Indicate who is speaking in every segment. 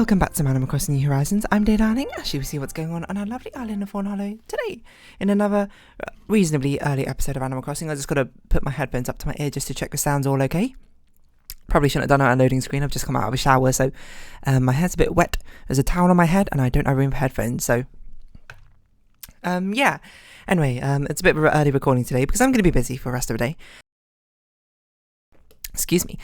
Speaker 1: Welcome back to Animal Crossing New Horizons. I'm Day Darling, as you will see what's going on our lovely island of Fawnhollow today in another reasonably early episode of Animal Crossing. I just got to put my headphones up to my ear just to check the sound's all okay. Probably shouldn't have done it on a loading screen. I've just come out of a shower, so my hair's a bit wet. There's a towel on my head and I don't have room for headphones, so yeah. Anyway, it's a bit of an early recording today because I'm going to be busy for the rest of the day. Excuse me.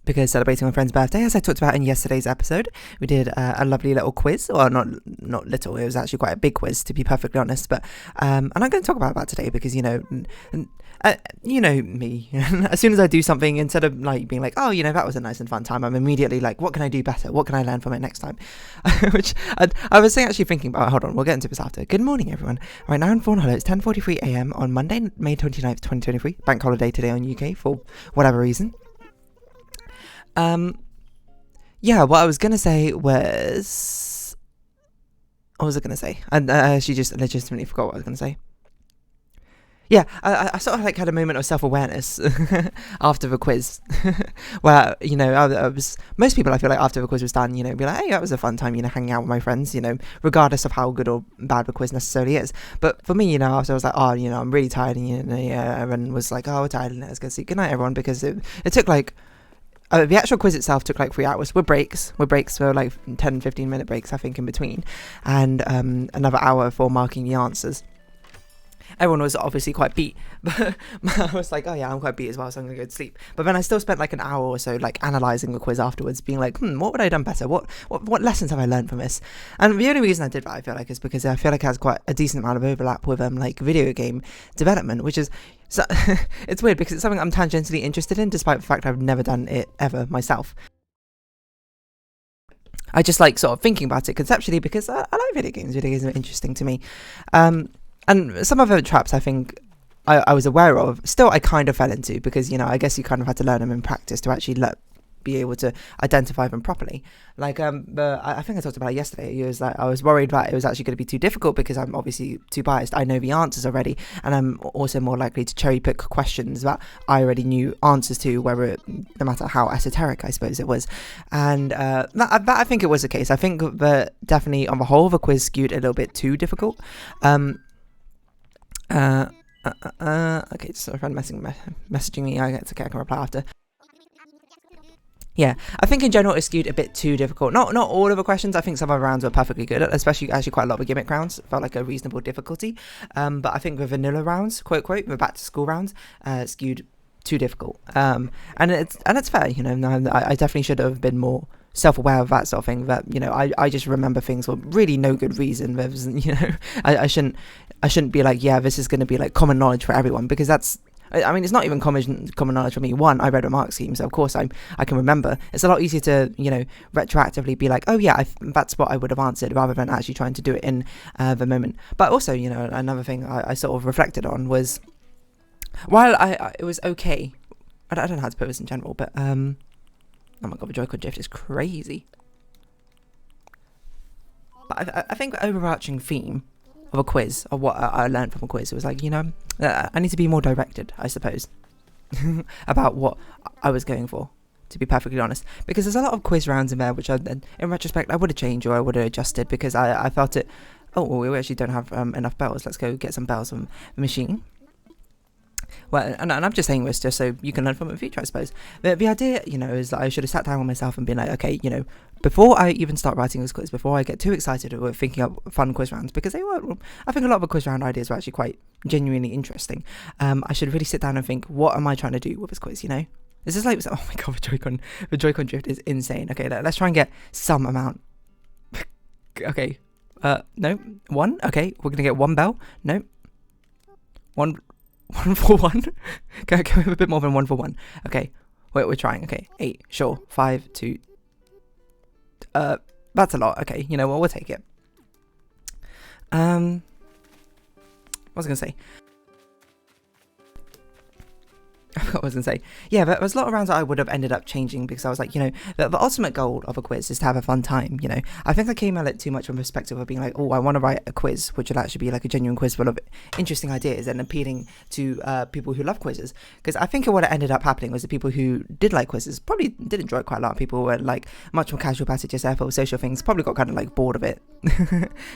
Speaker 1: Because celebrating my friend's birthday, as I talked about in yesterday's episode, we did a lovely little quiz. Well, not little, it was actually quite a big quiz, to be perfectly honest. But and I'm going to talk about that today because, you know me. As soon as I do something, instead of like being like, oh, you know, that was a nice and fun time, I'm immediately like, what can I do better? What can I learn from it next time? Which I was actually thinking about. Hold on, we'll get into this after. Good morning, everyone. Right now in Fawnhollow, it's 10:43 a.m. on Monday, May 29th, 2023. Bank holiday today on UK for whatever reason. Yeah, what I was gonna say was... What was I gonna say? I actually just legitimately forgot what I was gonna say. Yeah, I sort of like had a moment of self-awareness after the quiz. Where, you know, I was... Most people, I feel like, after the quiz was done, you know, be like, hey, that was a fun time, you know, hanging out with my friends, you know, regardless of how good or bad the quiz necessarily is. But for me, you know, after I was like, oh, you know, I'm really tired, and, you know, yeah, everyone was like, oh, we're tired, and let's go see. Good night, everyone, because it took like... the actual quiz itself took like 3 hours with breaks for like 10-15 minute breaks, I think, in between, and another hour for marking the answers. Everyone was obviously quite beat, but I was like, oh yeah, I'm quite beat as well, so I'm gonna go to sleep. But then I still spent like an hour or so like analysing the quiz afterwards, being like, what would I have done better? What lessons have I learned from this? And the only reason I did that, I feel like, is because I feel like it has quite a decent amount of overlap with like video game development, which is... So it's weird because it's something I'm tangentially interested in, despite the fact I've never done it ever myself. I just like sort of thinking about it conceptually because I like video games. Video games are interesting to me. And some of the traps I think I was aware of, still I kind of fell into because, you know, I guess you kind of had to learn them in practice to actually be able to identify them properly. Like, but I think I talked about it yesterday. It was like I was worried that it was actually going to be too difficult because I'm obviously too biased. I know the answers already, and I'm also more likely to cherry pick questions that I already knew answers to, no matter how esoteric I suppose it was. And that I think it was the case. I think that definitely on the whole the quiz skewed a little bit too difficult. Okay, so a friend messaging me. It's okay, I can reply after. Yeah, I think in general it skewed a bit too difficult. Not all of the questions. I think some of the rounds were perfectly good, especially actually quite a lot of the gimmick rounds felt like a reasonable difficulty. But I think the vanilla rounds, quote, the back to school rounds, skewed too difficult. And it's fair, you know. I definitely should have been more self-aware of that sort of thing. That, you know, I just remember things for really no good reason. There's, you know, I shouldn't be like, yeah, this is going to be like common knowledge for everyone, because that's... I mean, it's not even common knowledge for me. One, I read a mark scheme, so of course I can remember. It's a lot easier to, you know, retroactively be like, oh yeah, that's what I would have answered, rather than actually trying to do it in the moment. But also, you know, another thing I sort of reflected on was, while it was okay, I don't know how to put this in general, but oh my god, the Joy-Con drift is crazy. But I think the overarching theme of a quiz, or what I learned from a quiz, it was like, you know, I need to be more directed, I suppose, about what I was going for, to be perfectly honest, because there's a lot of quiz rounds in there which in retrospect I would have changed or I would have adjusted, because I felt it, oh, we actually don't have enough bells, let's go get some bells from the machine. Well, and I'm just saying this just so you can learn from it in the future, I suppose. The idea, you know, is that I should have sat down with myself and been like, okay, you know, before I even start writing this quiz, before I get too excited with thinking up fun quiz rounds, because they were, I think a lot of the quiz round ideas were actually quite genuinely interesting. I should really sit down and think, what am I trying to do with this quiz, you know? This is like, oh my god, the Joy-Con drift is insane. Okay, let's try and get some amount. Okay, no, 1, okay, we're gonna get 1 bell, no, 1 for 1. Can we have a bit more than 1 for 1? Okay, wait, we're trying. Okay, 8, sure. 5, 2. That's a lot. Okay, you know what? We'll take it. What was I gonna say? I forgot what I was going to say. Yeah, but there was a lot of rounds that I would have ended up changing because I was like, you know, the ultimate goal of a quiz is to have a fun time, you know. I think I came at it too much from a perspective of being like, oh, I want to write a quiz, which would actually be like a genuine quiz full of interesting ideas and appealing to people who love quizzes. Because I think what ended up happening was the people who did like quizzes probably did enjoy it quite a lot. People were like much more casual passages, therefore social things, probably got kind of like bored of it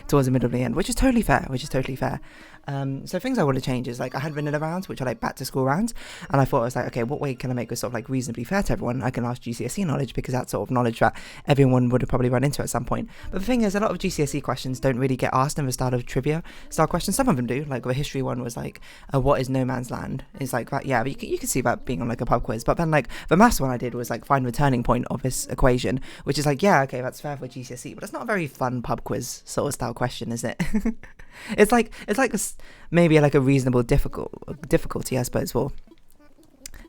Speaker 1: towards the middle of the end, which is totally fair, so things I want to change is like I had vanilla rounds, which are like back to school rounds, and I thought I was like, okay, what way can I make this sort of like reasonably fair to everyone? I can ask GCSE knowledge because that's sort of knowledge that everyone would have probably run into at some point. But the thing is, a lot of GCSE questions don't really get asked in the style of trivia style questions. Some of them do, like the history one was like, what is no man's land? It's like that, yeah, but you can see that being on like a pub quiz. But then like the maths one I did was like find the turning point of this equation, which is like, yeah, okay, that's fair for GCSE, but it's not a very fun pub quiz sort of style question, is it? it's like maybe like a reasonable difficulty, I suppose, for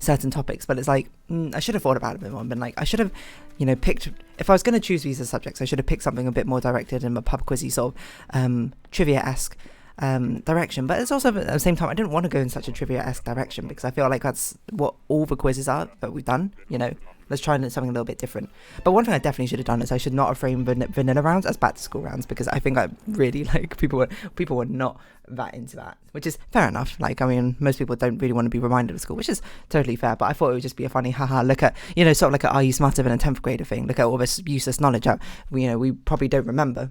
Speaker 1: certain topics, but it's like I should have thought about it a bit more and been like, I should have, you know, picked, if I was going to choose these as subjects, I should have picked something a bit more directed in a pub quizzy sort of trivia-esque direction. But it's also at the same time I didn't want to go in such a trivia-esque direction because I feel like that's what all the quizzes are that we've done, you know. Let's try something a little bit different. But one thing I definitely should have done is I should not have framed vanilla rounds as back to school rounds, because I think I really like people were not that into that, which is fair enough. Like, I mean, most people don't really want to be reminded of school, which is totally fair. But I thought it would just be a funny, haha, look at, you know, sort of like a are you smarter than a 10th grader thing. Look at all this useless knowledge that we probably don't remember.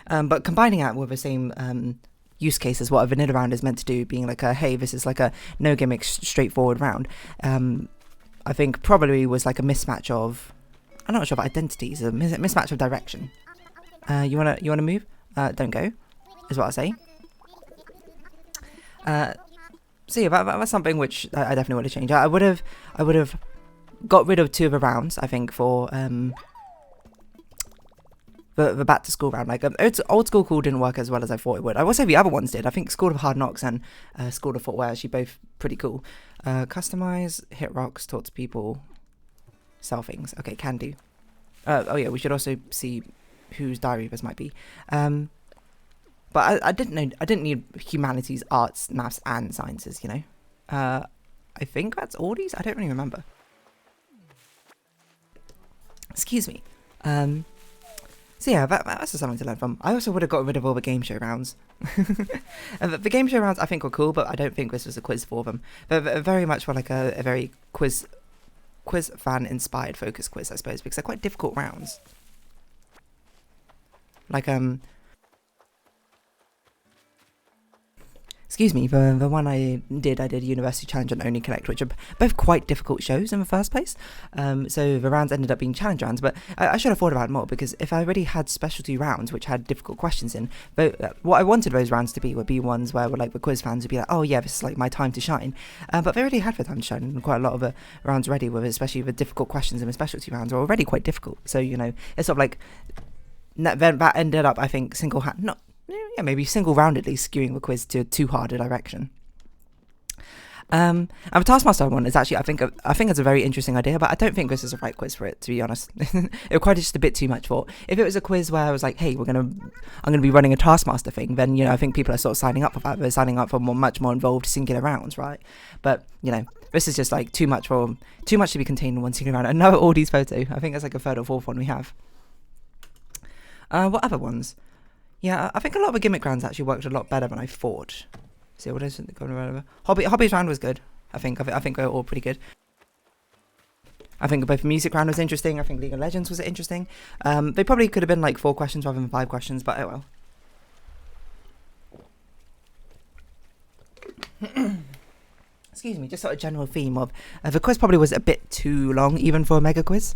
Speaker 1: But combining that with the same use case as what a vanilla round is meant to do, being like a, hey, this is like a no gimmick, straightforward round. I think probably was like a mismatch of, I'm not sure of identities, a mismatch of direction. You wanna move? Don't go, is what I say. So yeah, that's something which I definitely want to change. I would have got rid of 2 of the rounds, I think, for the back to school round. Like old school cool didn't work as well as I thought it would. I will say the other ones did. I think School of Hard Knocks and School of Thought were actually both pretty cool. Customize, hit rocks, talk to people, sell things. Okay, can do. Oh yeah, we should also see whose diary this might be. But I didn't need humanities, arts, maths, and sciences. You know. I think that's all these. I don't really remember. Excuse me. So yeah, that's just something to learn from. I also would have got rid of all the game show rounds. The game show rounds I think were cool, but I don't think this was a quiz for them. They're very much for like a very quiz fan inspired focus quiz, I suppose, because they're quite difficult rounds. Like excuse me, the one I did University Challenge and Only Connect, which are both quite difficult shows in the first place. So the rounds ended up being challenge rounds, but I should have thought about it more, because if I already had specialty rounds which had difficult questions in, what I wanted those rounds to be would be ones where like the quiz fans would be like, oh yeah, this is like my time to shine. But they already had their time to shine, and quite a lot of the rounds already, with especially the difficult questions in the specialty rounds, are already quite difficult. So, you know, it's sort of like that ended up, I think, maybe single-roundedly skewing the quiz to too hard a direction. And the Taskmaster one is actually, I think it's a very interesting idea, but I don't think this is the right quiz for it, to be honest. It required just a bit too much for. If it was a quiz where I was like, hey, I'm gonna be running a Taskmaster thing, then, you know, I think people are sort of signing up for that. They're signing up for much more involved singular rounds, right? But, you know, this is just like too much to be contained in one single round. Another Aldi's photo. I think that's like a third or fourth one we have. What other ones? Yeah, I think a lot of the gimmick rounds actually worked a lot better than I thought. See, what is it going around? Hobbies round was good. I think they were all pretty good. I think both music round was interesting. I think League of Legends was interesting. They probably could have been like 4 questions rather than 5 questions, but oh well. Excuse me, just sort of general theme of the quiz probably was a bit too long, even for a mega quiz.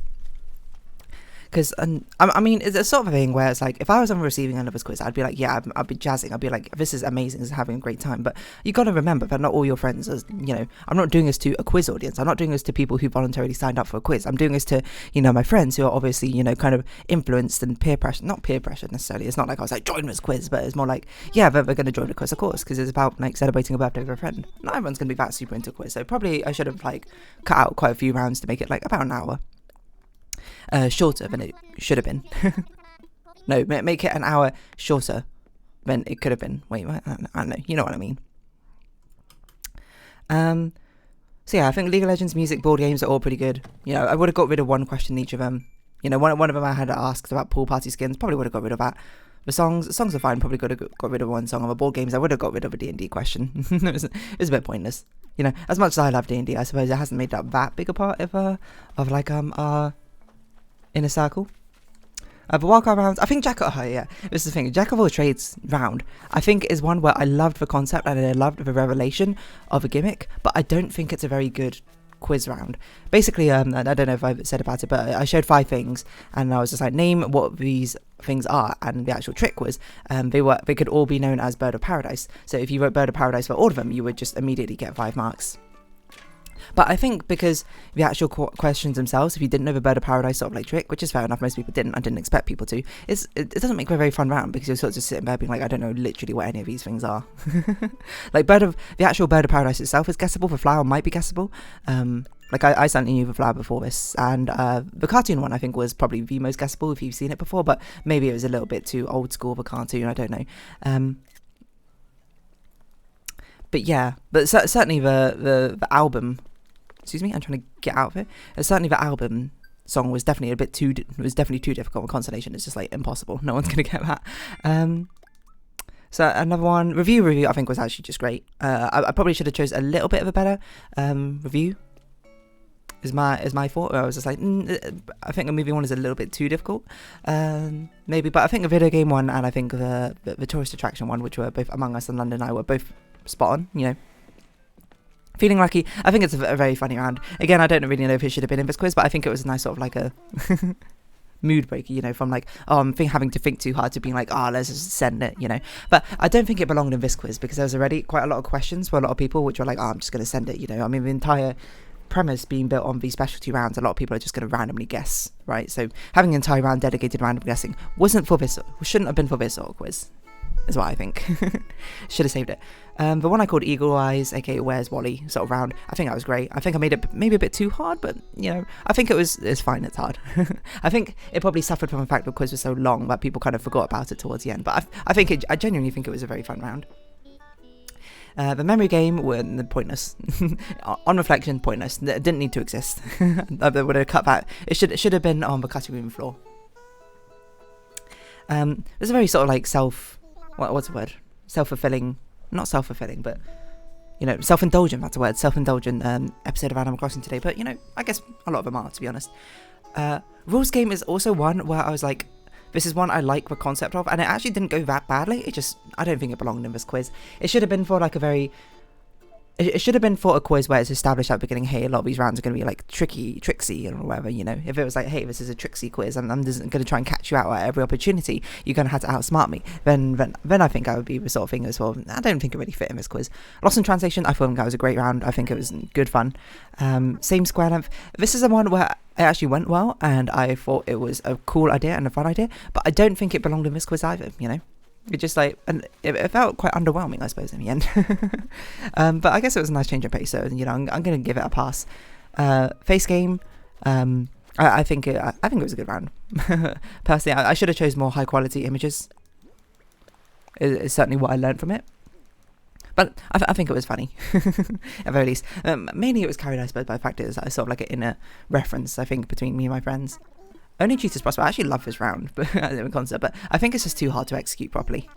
Speaker 1: Because, I mean, it's a sort of thing where it's like, if I was on the receiving end of this quiz, I'd be like, yeah, I'd be jazzing. I'd be like, this is amazing. This is having a great time. But you got to remember that not all your friends are, you know, I'm not doing this to a quiz audience. I'm not doing this to people who voluntarily signed up for a quiz. I'm doing this to, you know, my friends who are obviously, you know, kind of influenced and not peer pressure necessarily. It's not like I was like, join this quiz, but it's more like, yeah, they're going to join the quiz, of course, because it's about like celebrating a birthday of a friend. Not everyone's going to be that super into a quiz. So probably I should have like cut out quite a few rounds to make it like about an hour. Shorter than it should have been. No, make it an hour shorter than it could have been. Wait, I don't know. You know what I mean. So yeah, I think League of Legends, music, board games are all pretty good. You know, I would have got rid of one question in each of them. You know, one of them I had asked about pool party skins. Probably would have got rid of that. The songs are fine. Probably could have got rid of one song. On the board games, I would have got rid of a D&D question. it was a bit pointless. You know, as much as I love D&D, I suppose it hasn't made up that big a part of like our inner circle. But wildcard rounds, I think this is the thing. Jack of all trades round, I think, is one where I loved the concept and I loved the revelation of a gimmick, but I don't think it's a very good quiz round. Basically, I don't know if I've said about it, but I showed 5 things, and I was just like, name what these things are, and the actual trick was, they could all be known as Bird of Paradise. So if you wrote Bird of Paradise for all of them, you would just immediately get 5 marks. But I think because the actual questions themselves, if you didn't know the Bird of Paradise sort of like trick, which is fair enough, most people didn't, I didn't expect people to, it doesn't make for a very fun round, because you're sort of just sitting there being like, I don't know literally what any of these things are. Like the actual Bird of Paradise itself is guessable, the flower might be guessable. Like I certainly knew the flower before this, and the cartoon one I think was probably the most guessable if you've seen it before, but maybe it was a little bit too old school of a cartoon, I don't know. But yeah, but certainly the album, excuse me, I'm trying to get out of it. Certainly the album song was definitely too difficult. Constellation is just like impossible. No one's gonna get that. So another one, review I think was actually just great. I probably should have chose a little bit of a better review. Is my thought. I was just like, I think the movie one is a little bit too difficult, maybe. But I think the video game one and I think the tourist attraction one, which were both Among Us and London Eye, were both spot on. You know. Feeling lucky. I think it's a very funny round. Again, I don't really know if it should have been in this quiz, but I think it was a nice sort of like a mood breaker, you know, from like, having to think too hard to being like, let's just send it, you know. But I don't think it belonged in this quiz because there was already quite a lot of questions for a lot of people, which were like, I'm just going to send it, you know. I mean, the entire premise being built on these specialty rounds, a lot of people are just going to randomly guess, right? So having an entire round dedicated to random guessing shouldn't have been for this sort of quiz. Is what I think. Should have saved it. The one I called Eagle Eyes, aka Where's Wally, sort of round, I think that was great. I think I made it maybe a bit too hard, but you know, I think it's fine, it's hard. I think it probably suffered from the fact that the quiz was so long that people kind of forgot about it towards the end, but I genuinely think it was a very fun round. The memory game were pointless. On reflection, pointless. It didn't need to exist. I would have cut that. It should have been on the cutting room floor. There's a very sort of like what's the word? Not self-fulfilling, but, you know, self-indulgent, that's a word, self-indulgent episode of Animal Crossing today, but, you know, I guess a lot of them are, to be honest. Rules game is also one where I was like, this is one I like the concept of, and it actually didn't go that badly, I don't think it belonged in this quiz. It should have been for like it should have been for a quiz where it's established at the beginning, hey, a lot of these rounds are going to be like tricksy or whatever, you know. If it was like, hey, this is a tricksy quiz and I'm just going to try and catch you out at every opportunity, you're going to have to outsmart me, then I think I would be the sort of thing as well. I don't think it really fit in this quiz. Lost in Translation, I thought that was a great round. I think it was good fun. Same square length. This is the one where it actually went well and I thought it was a cool idea and a fun idea, but I don't think it belonged in this quiz either, you know. It just like, and it felt quite underwhelming, I suppose, in the end. But I guess it was a nice change of pace, so, you know, I'm going to give it a pass. Face game, I think it was a good round. Personally, I should have chose more high quality images. It's certainly what I learned from it. But I think it was funny, at the very least. Mainly it was carried, I suppose, by the fact it was sort of like an inner reference, I think, between me and my friends. Only Cheetah's Prosper. I actually love this round, but concept, but I think it's just too hard to execute properly.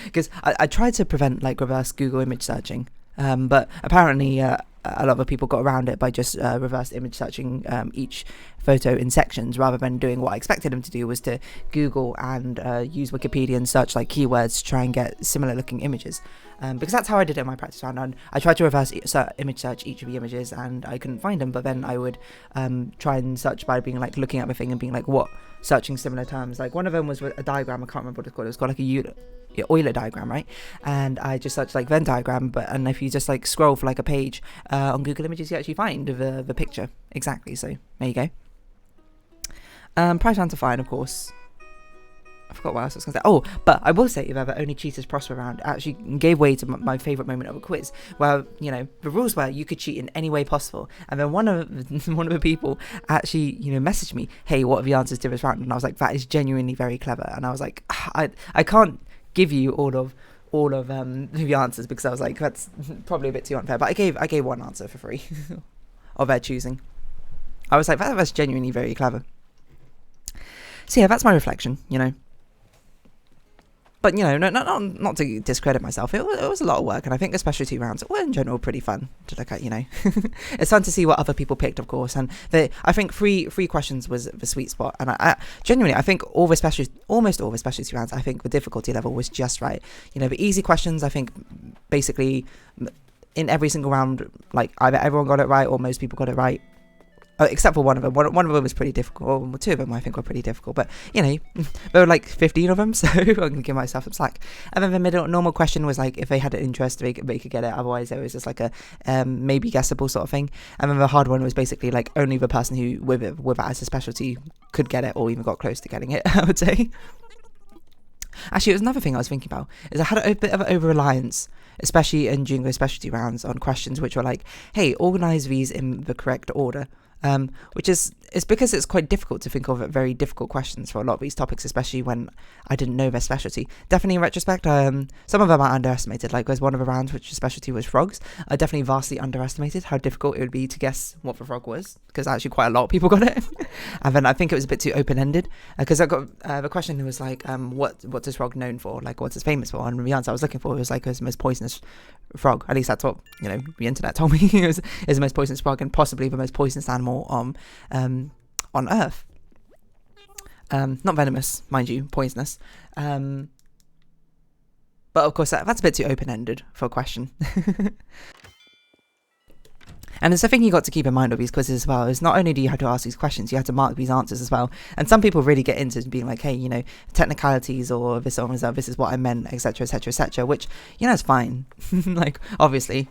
Speaker 1: Because I tried to prevent like reverse Google image searching, but apparently a lot of people got around it by just reverse image searching each photo in sections, rather than doing what I expected them to do, was to Google and use Wikipedia and search like keywords to try and get similar looking images. Because that's how I did it in my practice round. And I tried to reverse image search each of the images and I couldn't find them, but then I would try and search by being like looking at the thing and being like, what, searching similar terms. Like one of them was a diagram, I can't remember what it's called. It was called like a Euler diagram, right? And I just searched like Venn diagram, and if you just like scroll for like a page on Google Images, you actually find the picture exactly. So there you go. Prize rounds are fine, of course. I forgot what else I was going to say. Oh, but I will say that the Only Cheaters Prosper round actually gave way to my favourite moment of a quiz, where, you know, the rules were you could cheat in any way possible. And then one of the people actually, you know, messaged me, hey, what are the answers to this round? And I was like, that is genuinely very clever. And I was like, I can't give you all all of the answers because I was like, that's probably a bit too unfair. But I gave one answer for free of their choosing. I was like, that's genuinely very clever. So yeah, that's my reflection, you know. But, you know, not to discredit myself, it was a lot of work, and I think the specialty rounds were in general pretty fun to look at, you know. It's fun to see what other people picked, of course, and I think three questions was the sweet spot, and I genuinely, I think almost all the specialty rounds, I think the difficulty level was just right. You know, the easy questions, I think, basically, in every single round, like, either everyone got it right or most people got it right. Except for one of them. One of them was pretty difficult. Well, two of them I think were pretty difficult. But, you know, there were like 15 of them, so I'm going to give myself some slack. And then the normal question was like, if they had an interest, they could get it. Otherwise, it was just like a maybe guessable sort of thing. And then the hard one was basically like only the person who, with it as a specialty, could get it or even got close to getting it, I would say. Actually, it was another thing I was thinking about, is I had a bit of an over-reliance, especially during the specialty rounds, on questions which were like, hey, organise these in the correct order. Which is because it's quite difficult to think of very difficult questions for a lot of these topics, especially when I didn't know their specialty. Definitely in retrospect, some of them I underestimated. Like there's one of the rounds which the specialty was frogs. I definitely vastly underestimated how difficult it would be to guess what the frog was, because actually quite a lot of people got it. And then I think it was a bit too open-ended, because I got the question was like, what's this frog known for? Like, what's it famous for? And the answer I was looking for was like, it's the most poisonous frog. At least that's what, you know, the internet told me. Is the most poisonous frog and possibly the most poisonous animal on Earth. Not venomous, mind you, poisonous. But of course, that's a bit too open-ended for a question. And it's a thing you got to keep in mind of these quizzes as well, is not only do you have to ask these questions, you have to mark these answers as well. And some people really get into being like, hey, you know, technicalities or this or this is what I meant, etc., etc., etc., which, you know, is fine. Like, obviously,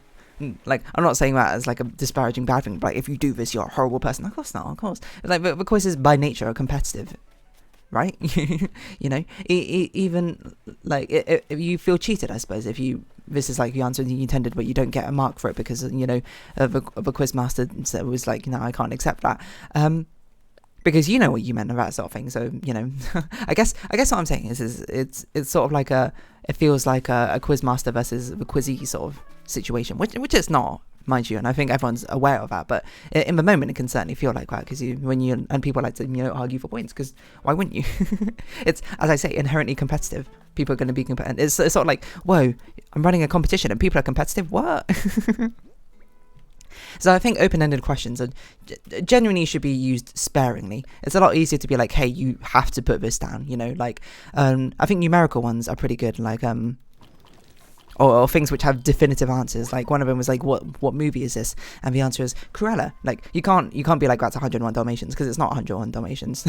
Speaker 1: like, I'm not saying that as like a disparaging bad thing, but like, if you do this, you're a horrible person. Of course not, of course. Like, the quizzes by nature are competitive, right? You know, even like if you feel cheated, I suppose, if this is like the answer you intended, but you don't get a mark for it because, you know, the quiz master was like, no, I can't accept that. Because you know what you meant and that sort of thing. So, you know, I guess what I'm saying is it's sort of like it feels like a quiz master versus the quizzy sort of situation, which it's not, mind you, and I think everyone's aware of that. But in the moment, it can certainly feel like that, because and people like to, you know, argue for points, because why wouldn't you? It's, as I say, inherently competitive. People are going to be competitive. It's sort of like, whoa, I'm running a competition and people are competitive. What? So I think open-ended questions are genuinely should be used sparingly. It's a lot easier to be like, hey, you have to put this down, you know, like, I think numerical ones are pretty good, like, or things which have definitive answers. Like one of them was like, what movie is this? And the answer is Cruella. Like, you can't be like, that's 101 Dalmatians, because it's not 101 Dalmatians.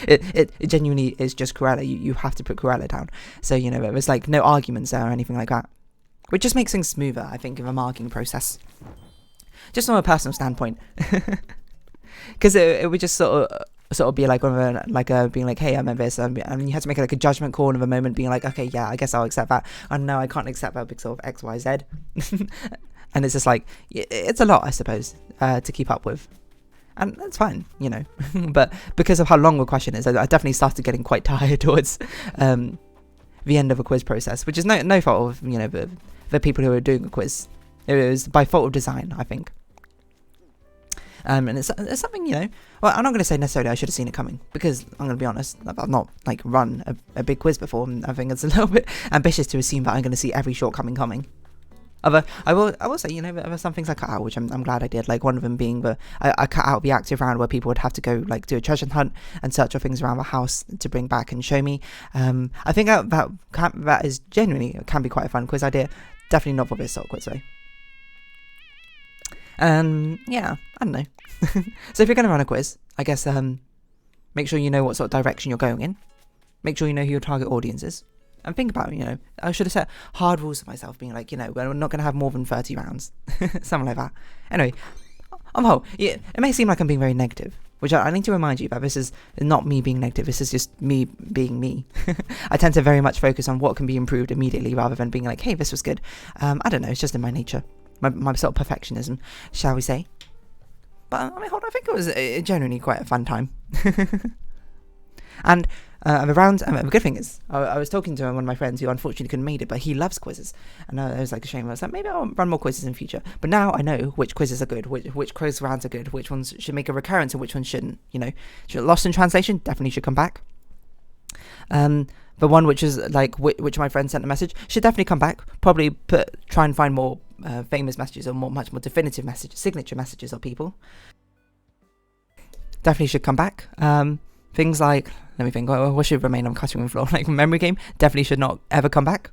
Speaker 1: it genuinely is just Cruella. You have to put Cruella down. So, you know, it was like no arguments there or anything like that, which just makes things smoother, I think, in the marking process. Just from a personal standpoint, because it would just sort of be like being like, hey, I meant this, and you had to make like a judgment call in the moment, being like, okay, yeah, I guess I'll accept that, and no, I can't accept that because of X, Y, Z. And it's just like, it's a lot, I suppose, to keep up with, and that's fine, you know. But because of how long the question is, I definitely started getting quite tired towards the end of a quiz process, which is no fault of, you know, the people who are doing the quiz. It was by fault of design, I think. And it's something, you know, well, I'm not going to say necessarily I should have seen it coming, because I'm going to be honest, I've not like run a big quiz before, and I think it's a little bit ambitious to assume that I'm going to see every shortcoming coming. Although I will say, you know, there were some things I cut out, which I'm glad I did. Like one of them being I cut out the active round where people would have to go like do a treasure hunt and search for things around the house to bring back and show me. I think that is genuinely can be quite a fun quiz idea. Definitely not for this sort of quiz though. Yeah, I don't know. So if you're going to run a quiz, I guess make sure you know what sort of direction you're going in. Make sure you know who your target audience is. And think about, you know, I should have set hard rules for myself, being like, you know, we're not going to have more than 30 rounds. Something like that. Anyway, on the whole, yeah, it may seem like I'm being very negative, which I need to remind you that this is not me being negative, this is just me being me. I tend to very much focus on what can be improved immediately rather than being like, hey, this was good. I don't know, it's just in my nature. My sort of perfectionism, shall we say. But I mean, I think it was genuinely quite a fun time. And the good thing is, I was talking to one of my friends who unfortunately couldn't make it, but he loves quizzes. And it was like a shame. I was like, maybe I'll run more quizzes in future. But now I know which quizzes are good, which quiz rounds are good, which ones should make a recurrence and which ones shouldn't. You know, Lost in Translation definitely should come back. The one which is like which my friend sent a message should definitely come back. Probably try and find more famous messages or much more definitive messages, signature messages of people. Definitely should come back. Things like, let me think, what should remain on cutting room floor? Like memory game definitely should not ever come back.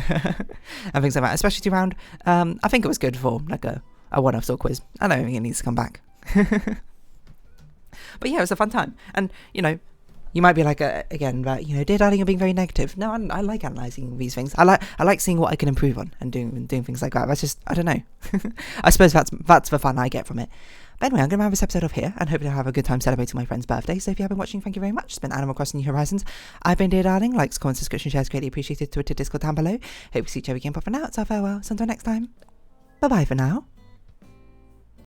Speaker 1: And things like that, especially to round. I think it was good for like a one-off sort of quiz. I don't think it needs to come back. But yeah, it was a fun time. And you know, you might be like, again, that, you know, Dear Darling, you're being very negative. No, I like analysing these things. I like seeing what I can improve on and doing things like that. That's just, I don't know. I suppose that's the fun I get from it. But anyway, I'm going to have this episode off here and hope you'll have a good time celebrating my friend's birthday. So if you have been watching, thank you very much. It's been Animal Crossing New Horizons. I've been Dear Darling. Likes, comments, subscription, shares, greatly appreciated. Twitter, Discord down below. Hope you see each other again. But for now, it's our farewell. So until next time, bye-bye for now.